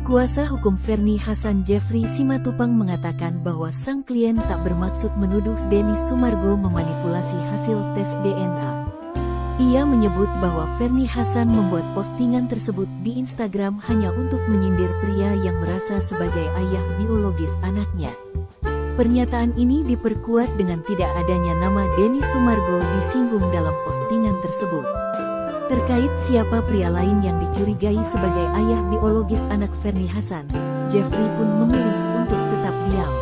Kuasa hukum Fernie Hassan Jeffrey Simatupang mengatakan bahwa sang klien tak bermaksud menuduh Denny Sumargo memanipulasi hasil tes DNA. Ia menyebut bahwa Fernie Hassan membuat postingan tersebut di Instagram hanya untuk menyindir pria yang merasa sebagai ayah biologis anaknya. Pernyataan ini diperkuat dengan tidak adanya nama Denny Sumargo disinggung dalam postingan tersebut. Terkait siapa pria lain yang dicurigai sebagai ayah biologis anak Fernie Hassan, Jeffrey pun memilih untuk tetap diam.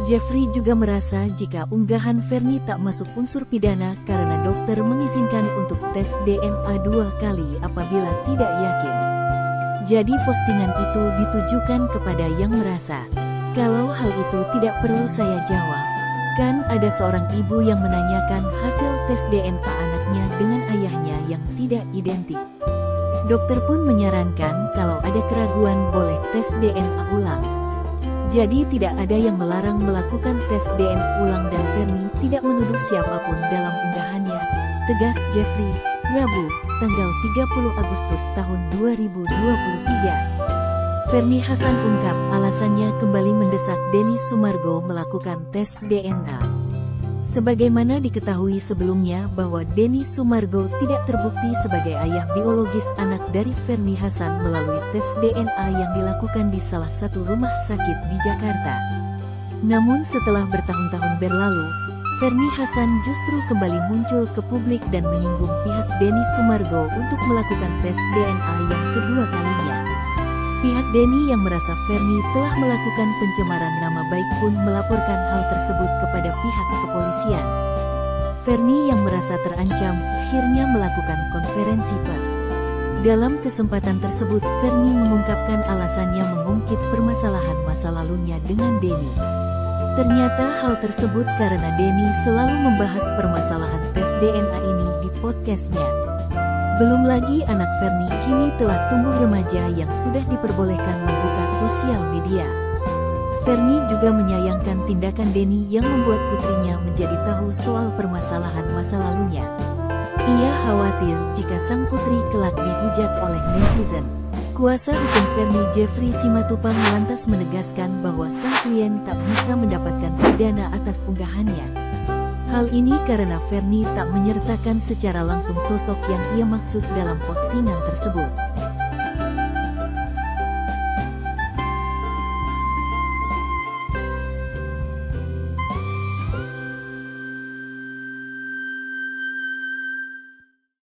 Jeffrey juga merasa jika unggahan Fernie tak masuk unsur pidana karena dokter mengizinkan untuk tes DNA 2 kali apabila tidak yakin. Jadi postingan itu ditujukan kepada yang merasa, kalau hal itu tidak perlu saya jawab. Kan ada seorang ibu yang menanyakan hasil tes DNA anaknya dengan ayahnya yang tidak identik. Dokter pun menyarankan kalau ada keraguan boleh tes DNA ulang. Jadi tidak ada yang melarang melakukan tes DNA ulang dan Fernie tidak menuduh siapapun dalam unggahannya, tegas Jeffrey, Rabu, tanggal 30 Agustus tahun 2023. Fernie Hassan ungkap alasannya kembali mendesak Denny Sumargo melakukan tes DNA. Sebagaimana diketahui sebelumnya bahwa Denny Sumargo tidak terbukti sebagai ayah biologis anak dari Fernie Hassan melalui tes DNA yang dilakukan di salah satu rumah sakit di Jakarta. Namun setelah bertahun-tahun berlalu, Fernie Hassan justru kembali muncul ke publik dan menyinggung pihak Denny Sumargo untuk melakukan tes DNA yang kedua kalinya. Pihak Denny yang merasa Fernie telah melakukan pencemaran nama baik pun melaporkan hal tersebut kepada pihak kepolisian. Fernie yang merasa terancam akhirnya melakukan konferensi pers. Dalam kesempatan tersebut Fernie mengungkapkan alasannya mengungkit permasalahan masa lalunya dengan Denny. Ternyata hal tersebut karena Denny selalu membahas permasalahan tes DNA ini di podcastnya. Belum lagi anak Fernie kini telah tumbuh remaja yang sudah diperbolehkan membuka sosial media. Fernie juga menyayangkan tindakan Denny yang membuat putrinya menjadi tahu soal permasalahan masa lalunya. Ia khawatir jika sang putri kelak dihujat oleh netizen. Kuasa hukum Fernie Jeffrey Simatupang lantas menegaskan bahwa sang klien tak bisa mendapatkan pidana atas unggahannya. Hal ini karena Fernie tak menyertakan secara langsung sosok yang ia maksud dalam postingan tersebut.